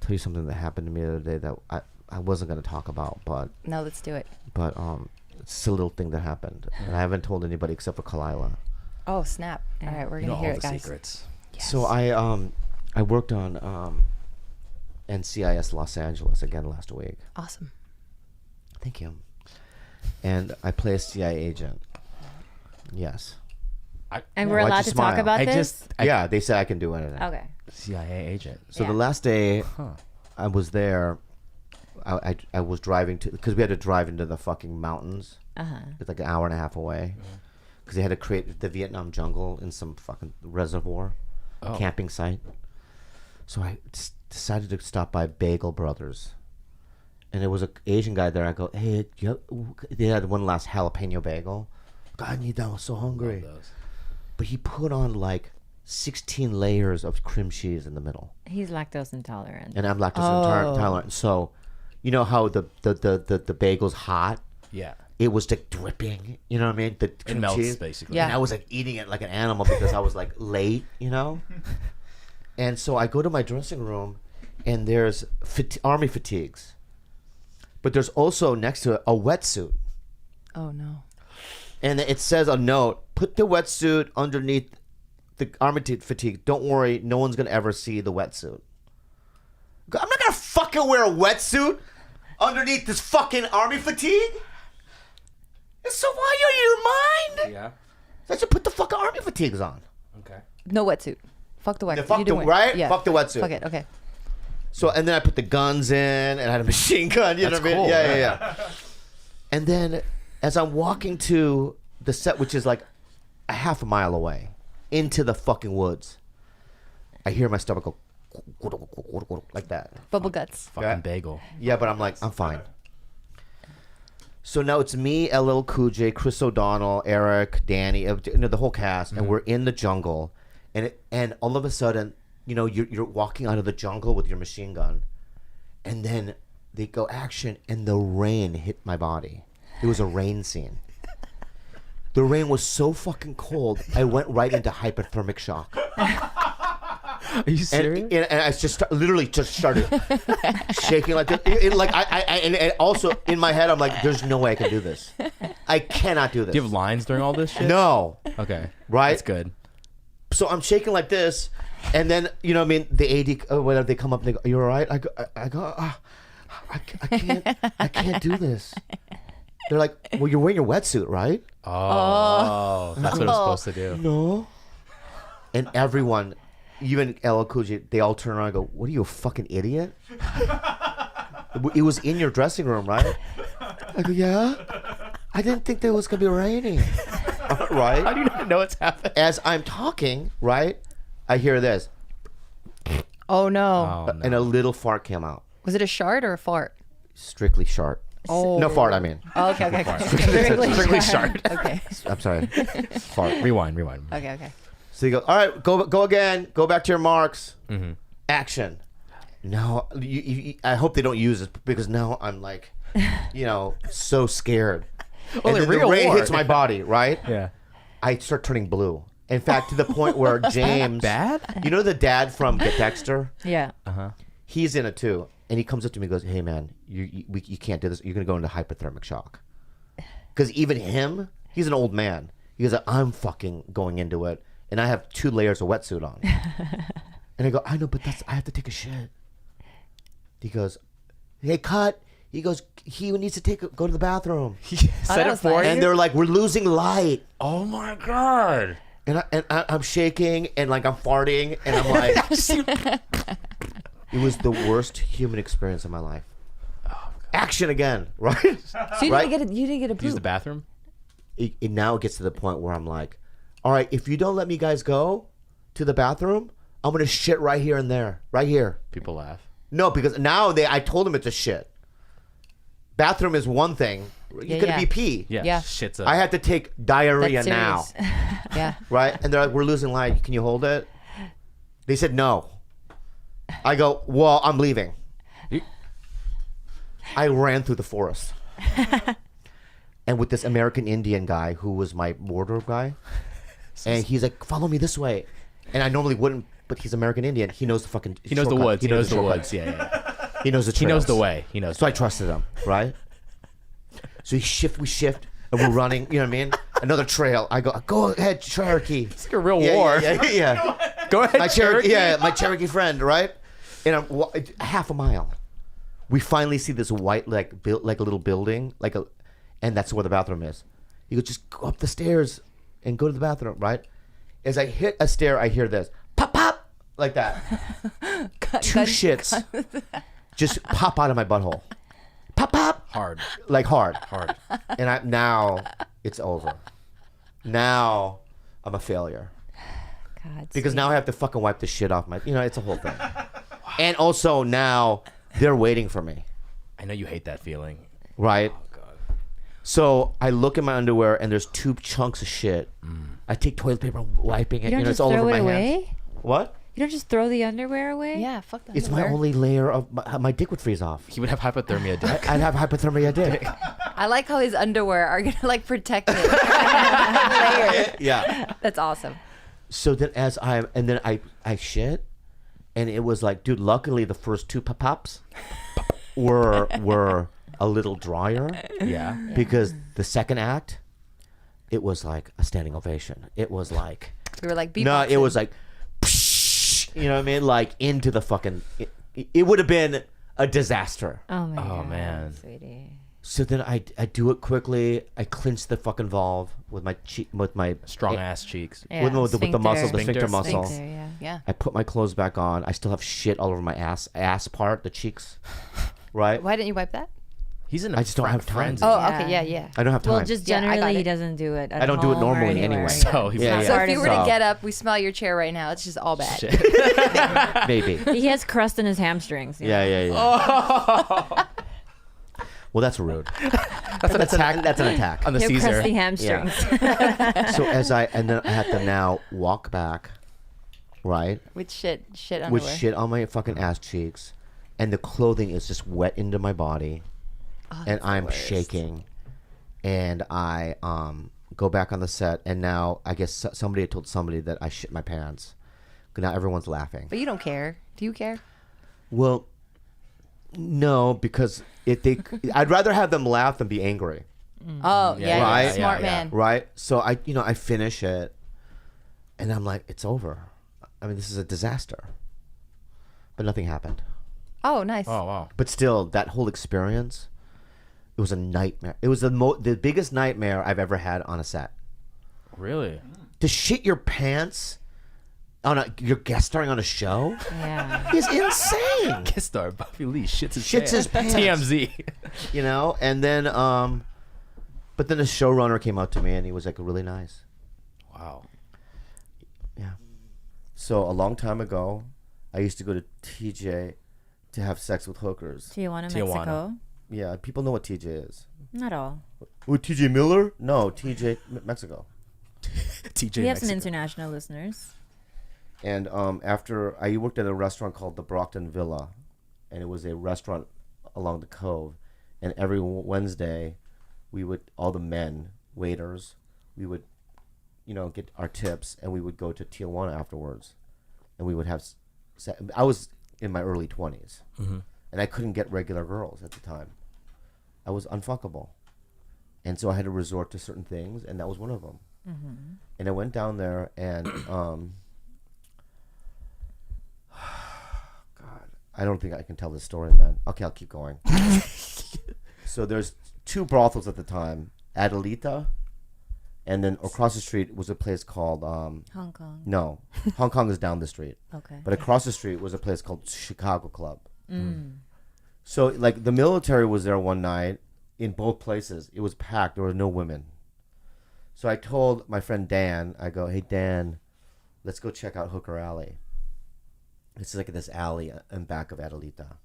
tell you something that happened to me the other day that I wasn't going to talk about, but No, let's do it. But it's a little thing that happened, and I haven't told anybody except for Kalila. Oh snap! All right, we're gonna hear it, guys. Secrets. Yes. So I worked on NCIS Los Angeles again last week. Awesome. Thank you. And I play a CIA agent. Yes. And we're Why'd allowed you to smile? talk about this? Yeah, they said I can do anything. Okay. CIA agent. So Yeah. the last day I was there, I was driving to, because we had to drive into the fucking mountains. It's like an hour and a half away. Because they had to create the Vietnam jungle in some fucking reservoir, camping site. So I decided to stop by Bagel Brothers. And there was an Asian guy there. I go, hey, they had one last jalapeno bagel. God, I need that. I was so hungry. But he put on like 16 layers of cream cheese in the middle. He's lactose intolerant. And I'm lactose intolerant. So, you know how the bagel's hot? Yeah. It was like dripping, you know what I mean? The It melts, basically. Yeah. And I was like eating it like an animal because I was like late, you know? And so I go to my dressing room and there's army fatigues. But there's also next to it a wetsuit. Oh no. And it says a note, put the wetsuit underneath the army fatigue. Don't worry, no one's going to ever see the wetsuit. I'm not going to fucking wear a wetsuit underneath this fucking army fatigue. So why are you in your mind? Yeah. I should put the fucking army fatigues on. Okay. No wetsuit. Fuck the wetsuit. Fuck You the, do it. right? Yeah. Fuck the wetsuit. Fuck it. Okay. So, and then I put the guns in and I had a machine gun. You know That's what I mean? cool, Yeah. And then as I'm walking to the set, which is like a half a mile away, into the fucking woods, I hear my stomach go like that. Bubble guts. Fucking bagel. Yeah, but I'm like, I'm fine. So now it's me, LL Cool J, Chris O'Donnell, Eric, Danny, the whole cast, and we're in the jungle, and all of a sudden, you know, you're walking out of the jungle with your machine gun, and then they go action, and the rain hit my body. It was a rain scene. The rain was so fucking cold, I went right into hypothermic shock. Are you serious? And I just literally just started shaking like this. And also in my head, I'm like, there's no way I can do this. I cannot do this. Do you have lines during all this shit? No. Okay. Right? That's good. So I'm shaking like this, and then, you know what I mean, the AD, whatever, they come up and they go, are you all right? I go, I can't do this. They're like, well, you're wearing your wetsuit, right? Oh. That's what it's supposed to do. No. And everyone, even LL Cool J, they all turn around and go, what are you, a fucking idiot? It was in your dressing room, right? I go, yeah. I didn't think that it was going to be raining. Right? How do you not know what's happening? As I'm talking, right, I hear this. Oh no. Oh, no. And a little fart came out. Was it a shard or a fart? Strictly shart. Oh. No fart, I mean. Oh, okay. Okay. Strictly shard. Okay. I'm sorry. Fart. Rewind. Okay. So you go, all right, go again. Go back to your marks. Action. No, I hope they don't use it because now I'm like, you know, so scared. Well, and then the rain hits my body, right? Yeah. I start turning blue. In fact, to the point where James, Bad? you know the dad from Get Dexter? Yeah. He's in it too. And he comes up to me and goes, hey man, you can't do this. You're going to go into hypothermic shock. Because even him, he's an old man. He goes, I'm fucking going into it. And I have 2 layers of wetsuit on. And I go, I know, but I have to take a shit. He goes, hey, cut. He goes, he needs to go to the bathroom. Set it for you? And they're like, we're losing light. Oh my God. And I'm shaking and like I'm farting and I'm like, it was the worst human experience of my life. Action again, right? So you didn't get a poop. Use the bathroom? It now gets to the point where I'm like, all right, if you don't let me guys go to the bathroom, I'm going to shit right here and there. Right here. People laugh. No, because now I told them it's a shit. Bathroom is one thing. You could be pee. Yeah. Shit's up. I had to take diarrhea That's now. serious. Yeah. Right? And they're like, we're losing light. Can you hold it? They said no. I go, well, I'm leaving. I ran through the forest. And with this American Indian guy who was my wardrobe guy. And he's like, follow me this way. And I normally wouldn't, but he's American Indian. He knows the fucking He knows the woods. He knows the shortcut. woods. Yeah. He knows the trails. He knows the way. He knows. So I trusted him, right? So we shift, and we're running. You know what I mean? Another trail. I go ahead, Cherokee. It's like a real war. Yeah. Go ahead, My Cherokee. my Cherokee friend, right? And I'm half a mile. We finally see this white, like a little building, and that's where the bathroom is. You go, just go up the stairs and go to the bathroom, right? As I hit a stair, I hear this pop, pop, like that. Two shits just pop out of my butthole. Pop, pop. Hard. Like hard. Hard. And now it's over. Now I'm a failure. God, Because sweet. now I have to fucking wipe the shit off my, it's a whole thing. And also now they're waiting for me, I know you hate that feeling. right? Oh God. So I look at my underwear and there's 2 chunks of shit. I take toilet paper, wiping it. You don't It's just all over throw my it hands. away? What? You don't just throw the underwear away? Yeah, fuck that. It's my only layer of my dick would freeze off. He would have hypothermia dick. I'd have hypothermia dick. I like how his underwear are gonna like protect it. Layered. Yeah. That's awesome. So then I shit, and it was like, dude, luckily the first 2 pops were a little drier Yeah. because the second act, it was like a standing ovation. It was like, We were like, no, it was like, psh, you know what I mean? Like into the fucking, it would have been a disaster. Oh my Oh god. man. sweetie. So then I do it quickly. I clinch the fucking valve with my Strong ass cheeks. Yeah. with the muscle, the sphincter Sphincter. muscle. Sphincter, yeah. Yeah. I put my clothes back on. I still have shit all over my ass part, the cheeks, right? Why didn't you wipe that? He's in. I just don't have time. Oh, Yeah. okay. Yeah. I don't have time. Well, just Yeah, I got generally, it. he doesn't do it. At I don't do it home or normally anywhere. anyway. So he Yeah, was yeah. So if you were to So- get up, we smell your chair right now. It's just all bad. Shit. Maybe. He has crust in his hamstrings. you know? Yeah. Well, that's rude. That's an attack. That's an attack. On the You have Caesar. crusty hamstrings. So then I have to now walk back, right, With shit underwear. with shit on my fucking ass cheeks, and the clothing is just wet into my body, and I'm shaking, and I go back on the set, and now I guess somebody had told somebody that I shit my pants. Now everyone's laughing. But you don't care. Do you care? Well, no, because I'd rather have them laugh than be angry, Oh, Yeah, Right. yeah. Smart yeah, yeah. man. right? So I finish it, and I'm like, it's over. I mean, this is a disaster. But nothing happened. Oh, nice. Oh wow. But still, that whole experience, it was a nightmare. It was the biggest nightmare I've ever had on a set. Really? To shit your pants you're guest starring on a show Yeah. is insane. Guest star Bobby Lee shits Shits pants. his pants. TMZ. And then but then the showrunner came up to me and he was like really nice. Wow. Yeah. So a long time ago, I used to go to TJ to have sex with hookers. Tijuana, Tijuana. Mexico. Yeah, people know what TJ is. Not all. What, TJ Miller? No, TJ Mexico. TJ. We have some Mexico. international listeners. And after I worked at a restaurant called the Brockton Villa, and it was a restaurant along the Cove, and every Wednesday, we would all the men waiters, we would, get our tips, and we would go to Tijuana afterwards, and we would have. I was in my early 20s, and I couldn't get regular girls at the time. I was unfuckable, and so I had to resort to certain things, and that was one of them. And I went down there and. I don't think I can tell this story, man. Okay, I'll keep going. So there's 2 brothels at the time, Adelita, and then across the street was a place called Hong Kong. no, Hong Kong is down the street, Okay. but across the street was a place called Chicago Club. So like the military was there one night in both places. It was packed. There were no women. So I told my friend Dan, I go, hey Dan, let's go check out Hooker Alley. It's like this alley in back of Adelita.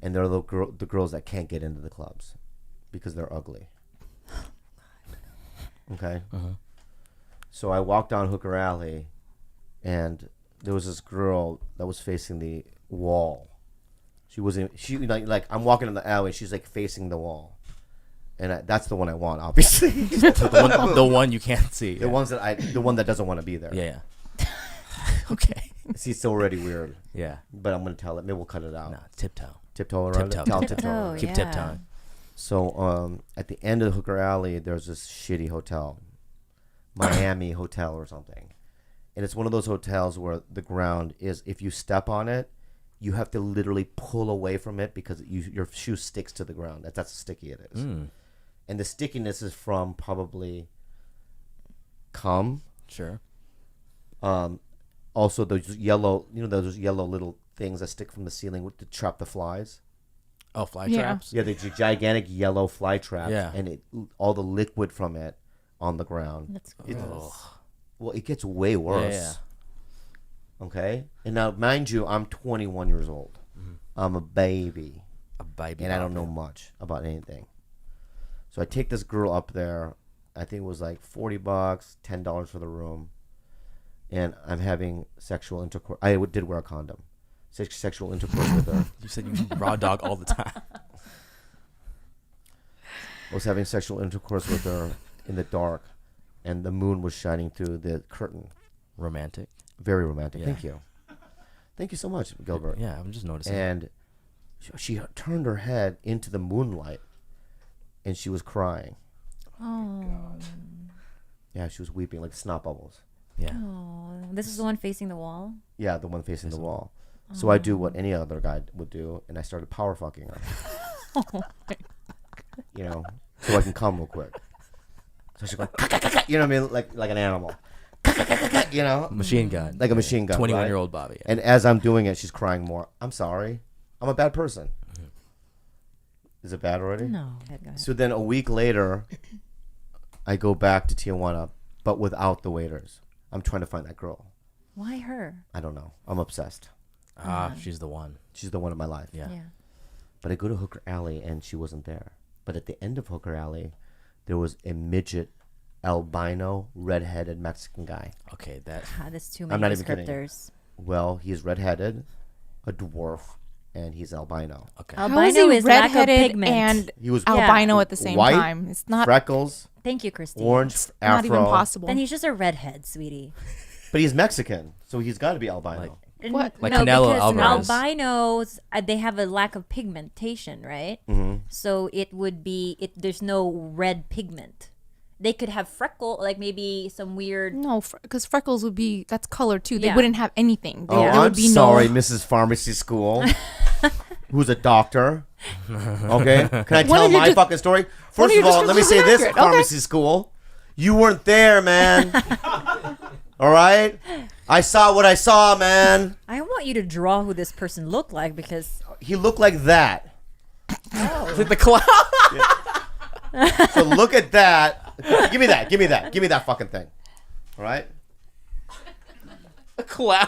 And they're the girls that can't get into the clubs because they're ugly. Okay? So I walked down Hooker Alley, and there was this girl that was facing the wall. She like I'm walking in the alley, she's like facing the wall. And that's the one I want, obviously. the one you can't see. The one that doesn't want to be there. Yeah. Okay. See, it's already weird. Yeah. But I'm gonna tell it. Maybe we'll cut it out. No, tiptoe. Tiptoe around Tiptoe. it. Tell Tiptoe. tiptoe. Oh, Keep yeah. tiptoeing. So at the end of Hooker Alley, there's this shitty hotel, Miami Hotel or something, and it's one of those hotels where the ground is, if you step on it, you have to literally pull away from it because your shoe sticks to the ground. That's how sticky it is. And the stickiness is from probably cum. Sure. Also those yellow, those yellow little things that stick from the ceiling to trap the flies. Oh, fly Yeah. traps? Yeah, the gigantic yellow fly traps. Yeah. And all the liquid from it on the ground. That's gross. Well, it gets way worse. Yeah. Okay? And now, mind you, I'm 21 years old. I'm a baby. A baby. And I don't know much about anything. So I take this girl up there. I think it was like $40, $10 for the room. And I'm having sexual intercourse. I did wear a condom. Sexual intercourse with her. You said you raw dog all the time. I was having sexual intercourse with her in the dark. And the moon was shining through the curtain. Romantic. Very romantic. Yeah. Thank you. Thank you so much, Gilbert. Yeah, I'm just noticing. And she turned her head into the moonlight, and she was crying. Oh. Yeah, she was weeping like snot bubbles. Yeah. Oh. This is the one facing the wall? Yeah, the one facing the wall. So I do what any other guy would do, and I started power fucking her. So I can come real quick. So she's going, you know what I mean, like an animal. Machine gun. Like a machine gun. 21-year-old Bobby. Yeah. And as I'm doing it, she's crying more. I'm sorry. I'm a bad person. Is it bad already? No. Go ahead. So then a week later, I go back to Tijuana, but without the waiters. I'm trying to find that girl. Why her? I don't know. I'm obsessed. She's the one. She's the one in my life. Yeah. But I go to Hooker Alley, and she wasn't there. But at the end of Hooker Alley, there was a midget, albino, redheaded Mexican guy. Okay, that. That's too I'm many not even kidding. descriptors. Well, he's redheaded, a dwarf, and he's albino. Okay. How is Albino he is lack of redheaded pigment. and He was albino at the same white, time? It's not freckles, Thank you, Christine. orange, not afro. even possible. Then he's just a redhead, sweetie. But he's Mexican, so he's got to be albino. Like- What? Like no, Canelo because Alvarez. albinos, they have a lack of pigmentation, right? So it would be there's no red pigment. They could have freckle, like maybe some weird. No, because freckles would be, that's color too. They Yeah. wouldn't have anything. Oh, There I'm would be sorry, no. Mrs. Pharmacy School, who's a doctor. Okay, can I Why tell don't you my just- fucking story? why First don't of you all, just let me keep say it this, accurate? Pharmacy School. You weren't there, man. All right? I saw what I saw, man. I want you to draw who this person looked like because He looked like that. Like the clown. So look at that. Give me that. Give me that. Give me that fucking thing. All right? A clown.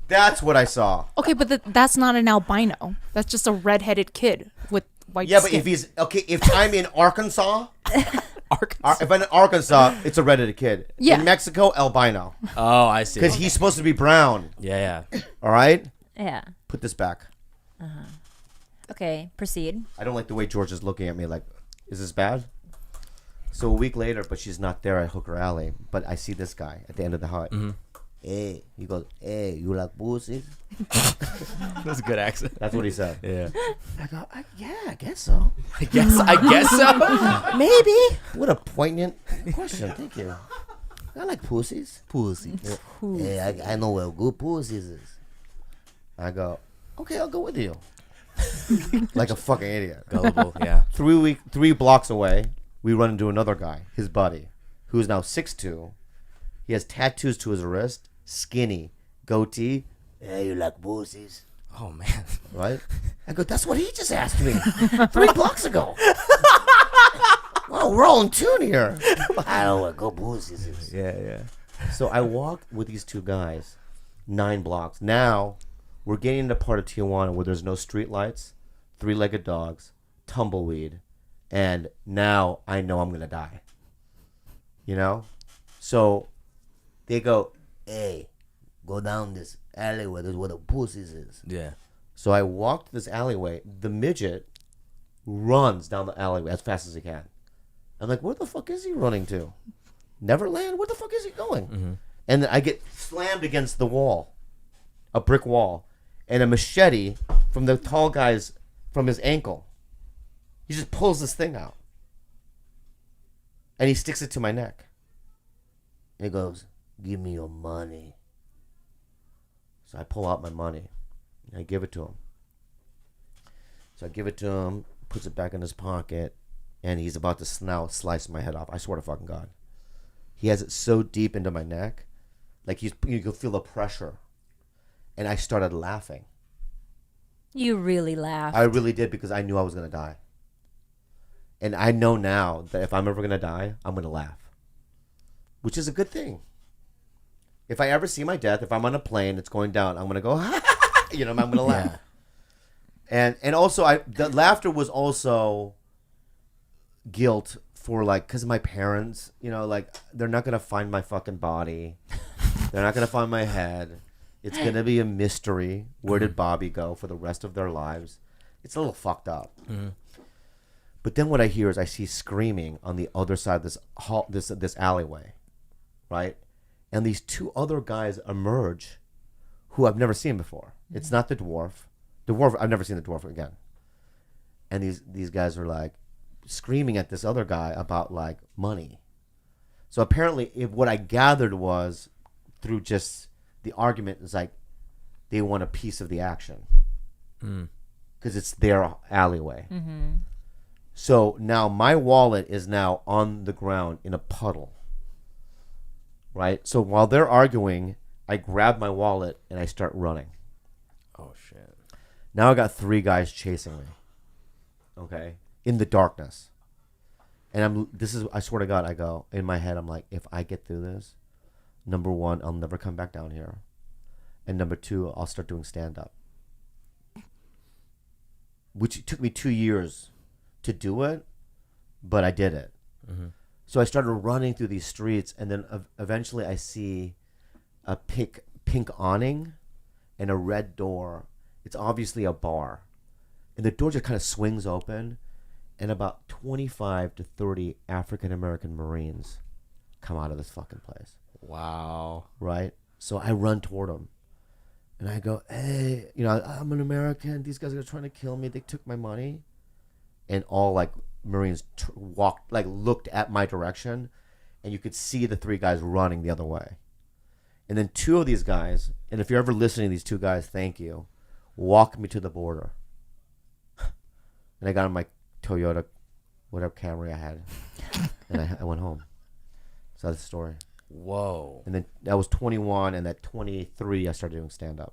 That's what I saw. Okay, but that's not an albino. That's just a redheaded kid with white Yeah, but skin. if he's okay, if I'm in Arkansas, Arkansas. if I'm in Arkansas, it's a redheaded kid. Yeah. In Mexico, albino, Oh, I see. because he's supposed to be brown. Yeah, yeah. All right, yeah. put this back. Okay, proceed. I don't like the way George is looking at me. Like, is this bad? So a week later, but she's not there at Hooker Alley. But I see this guy at the end of the hut. Hey, he goes, hey, you like pussies? That's a good accent. That's what he said. Yeah. I go, yeah, I guess so. I guess so. Maybe. What a poignant question. Thank you. I like pussies. Pussies. Hey, I know where good pussies is. I go, okay, I'll go with you. Like a fucking idiot. Gullible, yeah. 3 blocks away, we run into another guy, his buddy, who's now 6'2". He has tattoos to his wrist, skinny, goatee. Hey, you like pussies? Oh, man. Right? I go, that's what he just asked me 3 blocks ago. Well, we're all in tune here. I don't know what good pussies is. Yeah, yeah. So I walk with these 2 guys 9 blocks. Now, we're getting into part of Tijuana where there's no street lights, 3-legged dogs, tumbleweed, and now I know I'm going to die. You know? So they go, hey, go down this alleyway. That's where the pussies is. Yeah. So I walked this alleyway. The midget runs down the alleyway as fast as he can. I'm like, where the fuck is he running to? Neverland? Where the fuck is he going? And then I get slammed against the wall. a brick wall, and a machete from the tall guy's, from his ankle. He just pulls this thing out. And he sticks it to my neck. And he goes, give me your money. So I pull out my money. And I give it to him. So I give it to him, puts it back in his pocket, and he's about to now slice my head off. I swear to fucking God. He has it so deep into my neck, like you can feel the pressure. And I started laughing. You really laughed. I really did, because I knew I was going to die. And I know now that if I'm ever going to die, I'm going to laugh. Which is a good thing. If I ever see my death, if I'm on a plane, it's going down, I'm going to go, I'm going to laugh. Yeah. And also, the laughter was also guilt for, like, because my parents, like, they're not going to find my fucking body. They're not going to find my head. It's going to be a mystery. Where did Bobby go for the rest of their lives? It's a little fucked up. Mm-hmm. But then what I hear is I see screaming on the other side of this alleyway, right? And these two other guys emerge who I've never seen before. Mm-hmm. It's not the dwarf. I've never seen the dwarf again. And these guys are like screaming at this other guy about like money. So apparently what I gathered was through just the argument is like they want a piece of the action. Because it's their alleyway. Mm-hmm. So now my wallet is now on the ground in a puddle, right? So while they're arguing, I grab my wallet and I start running. Oh, shit. Now I got 3 guys chasing me, okay, in the darkness. And I swear to God, I go, in my head, I'm like, if I get through this, number 1, I'll never come back down here. And number 2, I'll start doing stand-up. Which took me 2 years to do it, but I did it. Mm-hmm. So I started running through these streets, and then eventually I see a pink awning and a red door. It's obviously a bar, and the door just kind of swings open, and about 25 to 30 African American Marines come out of this fucking place. Wow. Right? So I run toward them, and I go, hey, I'm an American. These guys are trying to kill me. They took my money. And all like Marines looked at my direction, and you could see the 3 guys running the other way. And then 2 of these guys, and if you're ever listening to these 2 guys, thank you, walked me to the border. And I got in my Toyota, whatever Camry I had, and I went home. So that's the story. Whoa. And then I was 21, and at 23, I started doing stand-up.